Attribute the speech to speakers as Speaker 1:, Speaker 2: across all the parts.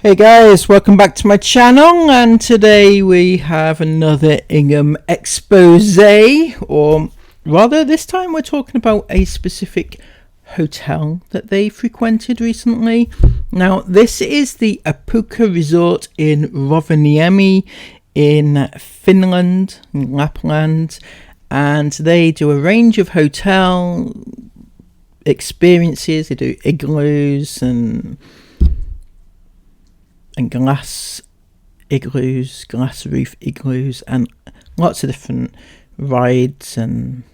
Speaker 1: Hey guys, welcome back to my channel, and today we have another Ingham expose, or rather this time we're talking about a specific hotel that they frequented recently. Now this is the Apuka Resort in Rovaniemi in Finland, in Lapland, and they do a range of hotel experiences. They do igloos and glass igloos, glass roof igloos, and lots of different rides and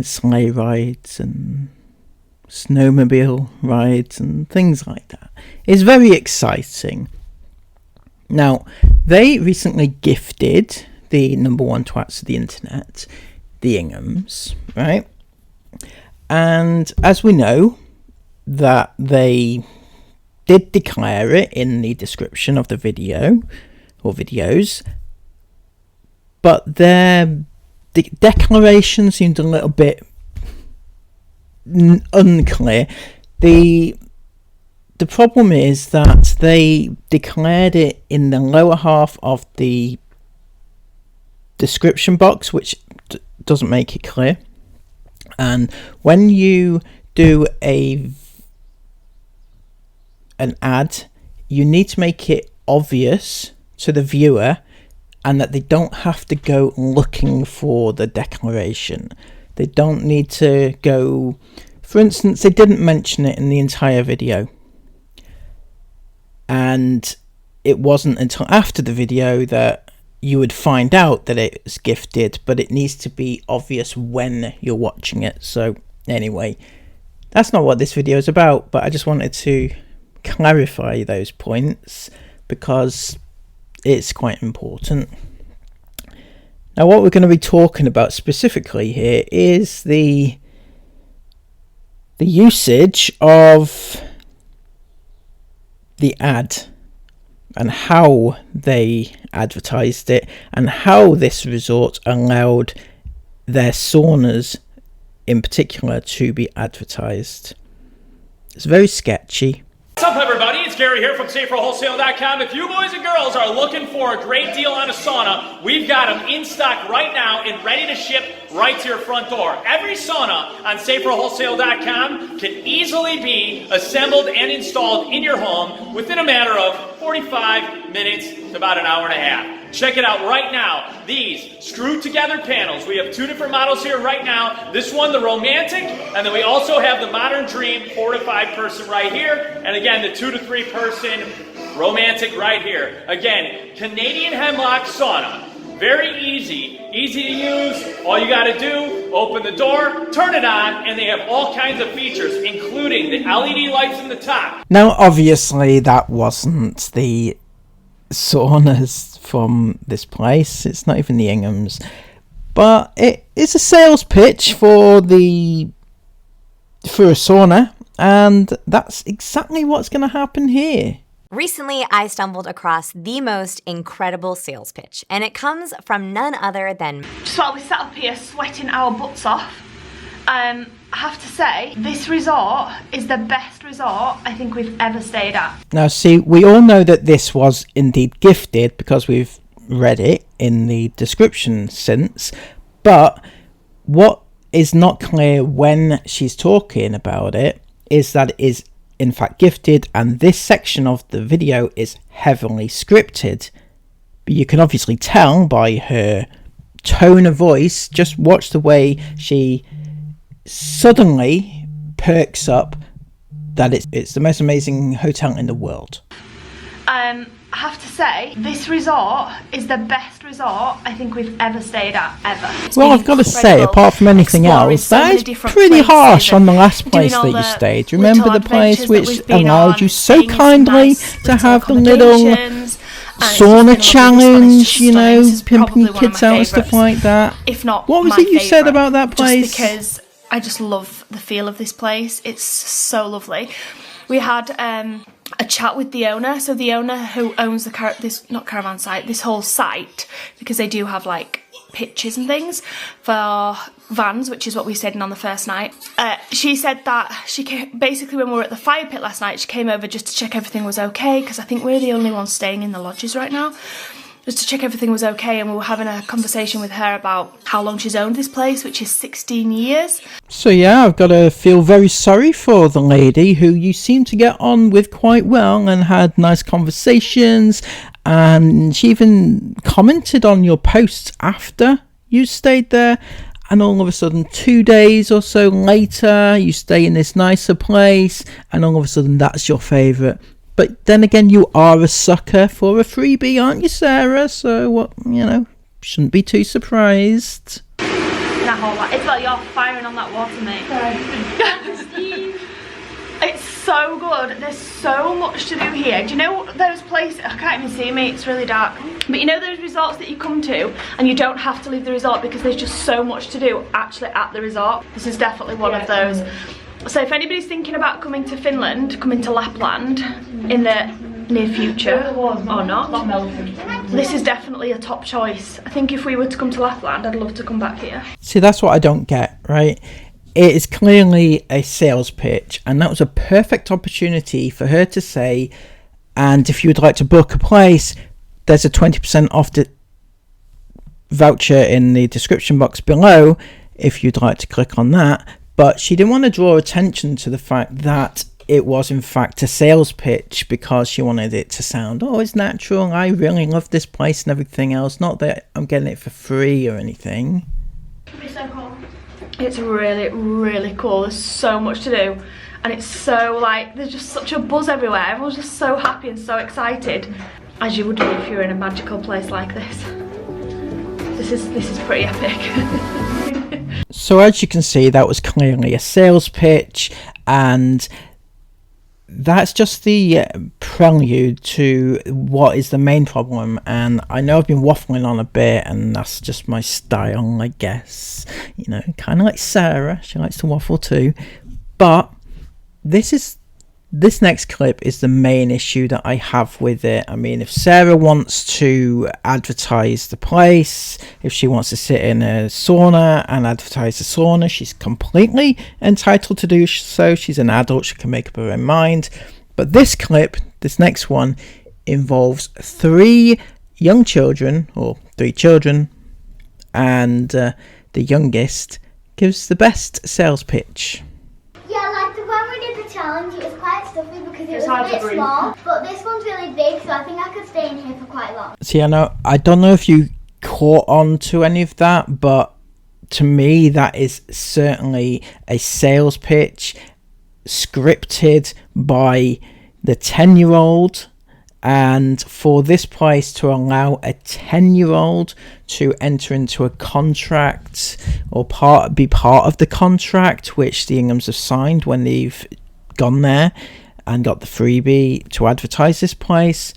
Speaker 1: sleigh rides and snowmobile rides and things like that. It's very exciting. Now, they recently gifted the #1 twats of the internet, the Inghams, right? And as we know, that they did declare it in the description of the video or videos, but their declaration seemed a little bit unclear. The problem is that they declared it in the lower half of the description box, which doesn't make it clear. And when you do an ad, you need to make it obvious to the viewer and that they don't have to go looking for the declaration. They don't need to go, for instance, they didn't mention it in the entire video, and it wasn't until after the video that you would find out that it was gifted, but it needs to be obvious when you're watching it. So anyway, that's not what this video is about, but I just wanted to clarify those points because it's quite important. Now, what we're going to be talking about specifically here is the usage of the ad and how they advertised it and how this resort allowed their saunas in particular to be advertised. It's very sketchy.
Speaker 2: What's up, everybody? It's Gary here from SaferWholesale.com. If you boys and girls are looking for a great deal on a sauna, we've got them in stock right now and ready to ship right to your front door. Every sauna on SaferWholesale.com can easily be assembled and installed in your home within a matter of 45 minutes to about an hour and a half. Check it out right now. These screwed together panels. We have two different models here right now. This one, the Romantic, and then we also have the Modern Dream 4 to 5 person right here. And again, the 2 to 3 person Romantic right here. Again, Canadian Hemlock Sauna. Very easy to use. All you gotta do, open the door, turn it on, and they have all kinds of features, including the LED lights in the top.
Speaker 1: Now, obviously, that wasn't the saunas from this place. It's not even the Inghams, but it is a sales pitch for a sauna, and that's exactly what's going to happen here.
Speaker 3: Recently, I stumbled across the most incredible sales pitch, and it comes from none other than...
Speaker 4: Just while we sat up here sweating our butts off, I have to say, this resort is the best resort I think we've ever stayed at.
Speaker 1: Now, see, we all know that this was indeed gifted because we've read it in the description since, but what is not clear when she's talking about it is that it is in fact gifted, and this section of the video is heavily scripted. But you can obviously tell by her tone of voice. Just watch the way she suddenly perks up that it's the most amazing hotel in the world.
Speaker 4: I have to say, this resort is the best resort I think we've ever stayed at, ever.
Speaker 1: Well, I've got to say, apart from anything else, that is pretty harsh on the last place that you stayed. Do you remember the place which allowed you so kindly to have the little sauna challenge, you know, pimping your kids out and stuff like that?
Speaker 4: If not,
Speaker 1: what was it you said about that place?
Speaker 4: Just because I just love the feel of this place. It's so lovely. We had a chat with the owner. So the owner who owns this whole site, because they do have like pitches and things for vans, which is what we stayed in on the first night. She said that basically when we were at the fire pit last night, she came over just to check everything was okay, because I think we're the only ones staying in the lodges right now. Just to check everything was okay, and we were having a conversation with her about how long she's owned this place, which is 16 years.
Speaker 1: So yeah, I've got to feel very sorry for the lady who you seem to get on with quite well and had nice conversations, and she even commented on your posts after you stayed there, and all of a sudden 2 days or so later you stay in this nicer place and all of a sudden that's your favourite. But then again, you are a sucker for a freebie, aren't you, Sarah? So, what, you know, shouldn't be too surprised.
Speaker 4: It's like you're firing on that water, mate. It's so good. There's so much to do here. Do you know those places? I can't even see me, it's really dark. But you know those resorts that you come to and you don't have to leave the resort because there's just so much to do actually at the resort? This is definitely one of those. So if anybody's thinking about coming to Finland, coming to Lapland in the near future or not, this is definitely a top choice. I think if we were to come to Lapland, I'd love to come back here.
Speaker 1: See, that's what I don't get, right? It is clearly a sales pitch, and that was a perfect opportunity for her to say, and if you would like to book a place, there's a 20% off voucher in the description box below if you'd like to click on that. But she didn't want to draw attention to the fact that it was in fact a sales pitch, because she wanted it to sound, oh, it's natural, I really love this place and everything else, not that I'm getting it for free or anything.
Speaker 4: It's so cool. It's really, really cool. There's so much to do, and it's so like, there's just such a buzz everywhere. Everyone's just so happy and so excited, as you would be if you're in a magical place like this. This is pretty epic.
Speaker 1: So as you can see, that was clearly a sales pitch, and that's just the prelude to what is the main problem. And I know I've been waffling on a bit, and that's just my style, I guess. You know, kind of like Sarah, she likes to waffle too. But this next clip is the main issue that I have with it. I mean, if Sarah wants to advertise the place, if she wants to sit in a sauna and advertise the sauna, she's completely entitled to do so. She's an adult, she can make up her own mind. But this clip, this next one, involves 3 young children, or 3 children, and the youngest gives the best sales pitch.
Speaker 5: Yeah, like the one we did the challenge, it was quite stuffy because it was a bit small, but this one's really big, so I think I could stay in here for quite long.
Speaker 1: See, I don't know if you caught on to any of that, but to me that is certainly a sales pitch scripted by the 10-year-old, and for this place to allow a 10-year-old to enter into a contract or be part of the contract which the Inghams have signed when they've gone there and got the freebie to advertise this place,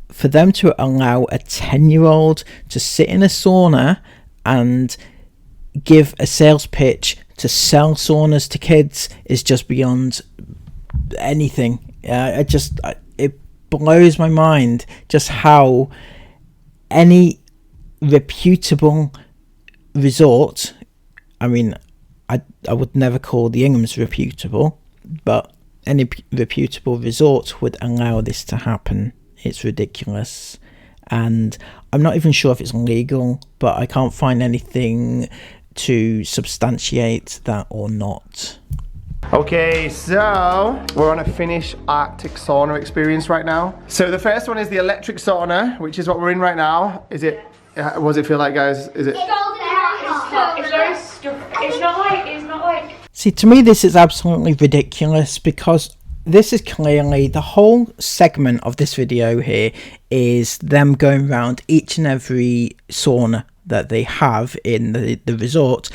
Speaker 1: for them to allow a 10-year-old to sit in a sauna and give a sales pitch to sell saunas to kids is just beyond anything. It blows my mind just how any reputable resort, I mean, I would never call the Inghams reputable, but any reputable resort would allow this to happen. It's ridiculous, and I'm not even sure if it's legal, but I can't find anything to substantiate that or not.
Speaker 6: Okay, so we're on a Finnish Arctic sauna experience right now. So the first one is the electric sauna, which is what we're in right now. Is it? What does it feel like, guys? Is it?
Speaker 4: It's very stuffy. It's not like.
Speaker 1: See, to me, this is absolutely ridiculous, because this is clearly the whole segment of this video here is them going around each and every sauna that they have in the resort.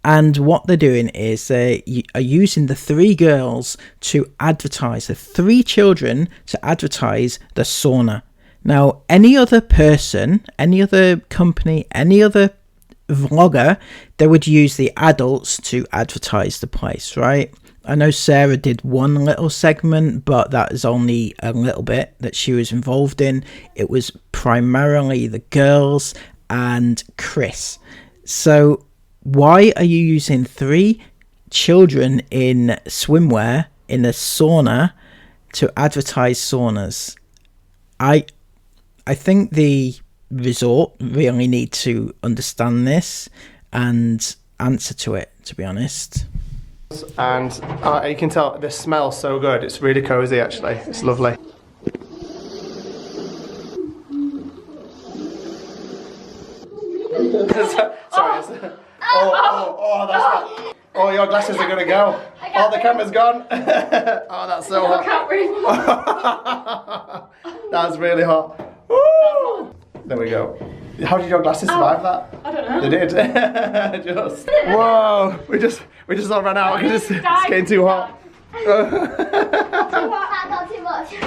Speaker 1: And what they're doing is they are using the 3 girls to advertise, the 3 children to advertise the sauna. Now, any other person, any other company, any other vlogger, they would use the adults to advertise the place, right? I know Sarah did one little segment, but that is only a little bit that she was involved in. It was primarily the girls, and Chris. So why are you using 3 children in swimwear in a sauna to advertise saunas? I think the resort really need to understand this and answer to it, to be honest.
Speaker 6: And you can tell the smell's so good. It's really cozy, actually. It's lovely. Sorry. Oh, your glasses are gonna go. Oh, the camera's gone. Oh, that's so hot. I can't breathe. That's really hot. Woo! There we go. How did your glasses survive that?
Speaker 4: I don't know.
Speaker 6: They did. Just. Whoa! We just all ran out because it's getting too hot.
Speaker 5: That's not too much.
Speaker 4: Too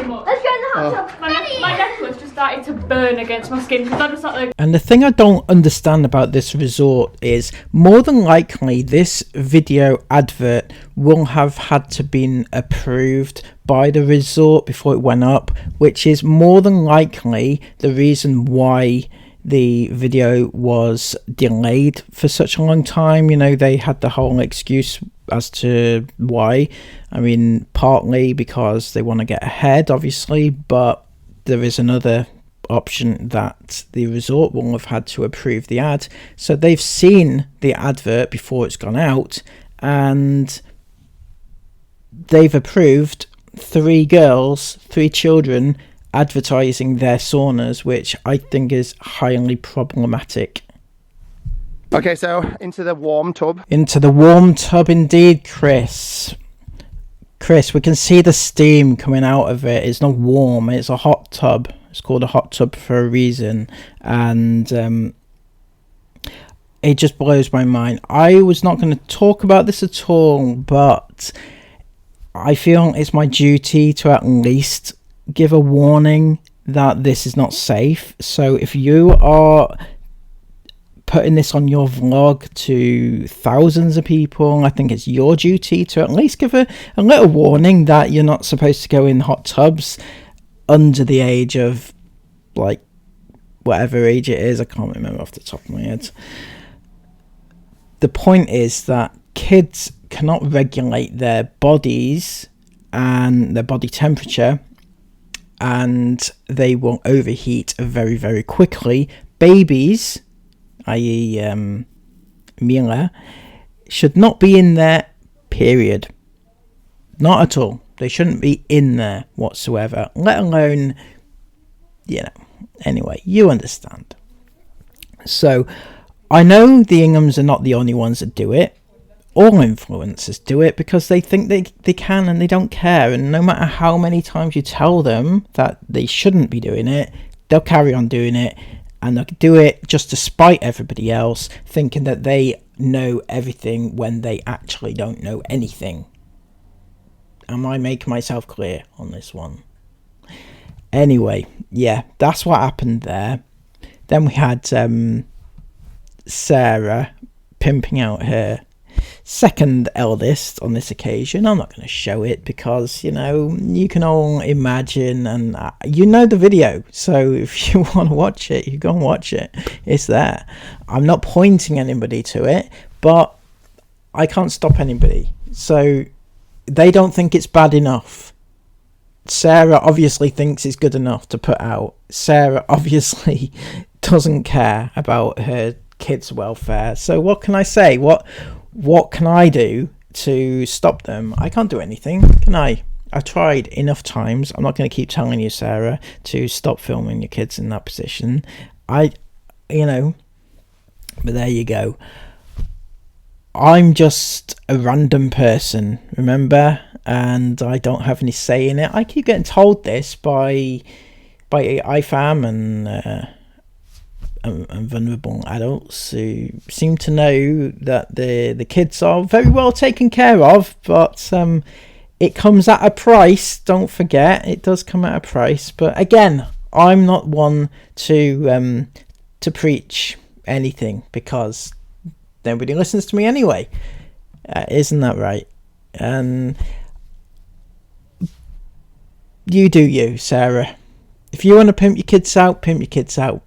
Speaker 4: much.
Speaker 5: Let's go in the hot tub.
Speaker 4: My necklace just started to burn against my skin because I just like.
Speaker 1: And the thing I don't understand about this resort is, more than likely this video advert will have had to been approved by the resort before it went up, which is more than likely the reason why the video was delayed for such a long time. You know, they had the whole excuse as to why. I mean, partly because they want to get ahead, obviously, but there is another option that the resort will have had to approve the ad. So they've seen the advert before it's gone out, and they've approved 3 children advertising their saunas, which I think is highly problematic.
Speaker 6: Okay, so into the warm tub.
Speaker 1: Into the warm tub indeed, Chris. Chris, we can see the steam coming out of it. It's not warm, it's a hot tub. It's called a hot tub for a reason. And it just blows my mind. I was not going to talk about this at all, but I feel it's my duty to at least give a warning that this is not safe. So if you are putting this on your vlog to thousands of people, I think it's your duty to at least give a little warning that you're not supposed to go in hot tubs under the age of, like, whatever age it is. I can't remember off the top of my head. The point is that kids cannot regulate their bodies and their body temperature, and they will overheat very, very quickly. Babies, i.e. Mila, should not be in there, period. Not at all. They shouldn't be in there whatsoever, let alone, you know, anyway, you understand. So, I know the Inghams are not the only ones that do it. All influencers do it because they think they can and they don't care. And no matter how many times you tell them that they shouldn't be doing it, they'll carry on doing it. And they'll do it just to spite everybody else, thinking that they know everything when they actually don't know anything. Am I making myself clear on this one? Anyway, yeah, that's what happened there. Then we had Sarah pimping out her second eldest on this occasion. I'm not going to show it because, you know, you can all imagine, and you know the video, so if you want to watch it, you go and watch it. It's there. I'm not pointing anybody to it, but I can't stop anybody, so they don't think it's bad enough. Sarah obviously thinks it's good enough to put out. Sarah obviously doesn't care about her kids' welfare. So what can I say? What can I do to stop them? I can't do anything, can I? I've tried enough times. I'm not going to keep telling you, Sarah, to stop filming your kids in that position. You know, but there you go. I'm just a random person, remember? And I don't have any say in it. I keep getting told this by IFAM and vulnerable adults who seem to know that the kids are very well taken care of, but it comes at a price. Don't forget, it does come at a price. But again, I'm not one to preach anything because nobody listens to me anyway. Isn't that right? And you do you, Sarah. If you want to pimp your kids out, pimp your kids out.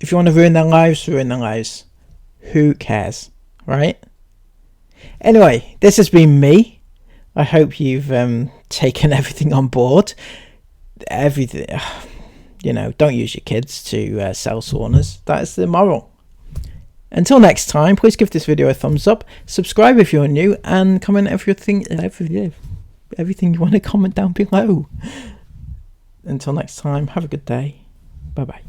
Speaker 1: If you want to ruin their lives, ruin their lives. Who cares, right? Anyway, this has been me. I hope you've taken everything on board. Everything, you know, don't use your kids to sell saunas. That's the moral. Until next time, please give this video a thumbs up, subscribe if you're new, and comment everything you want to comment down below. Until next time, have a good day. Bye bye.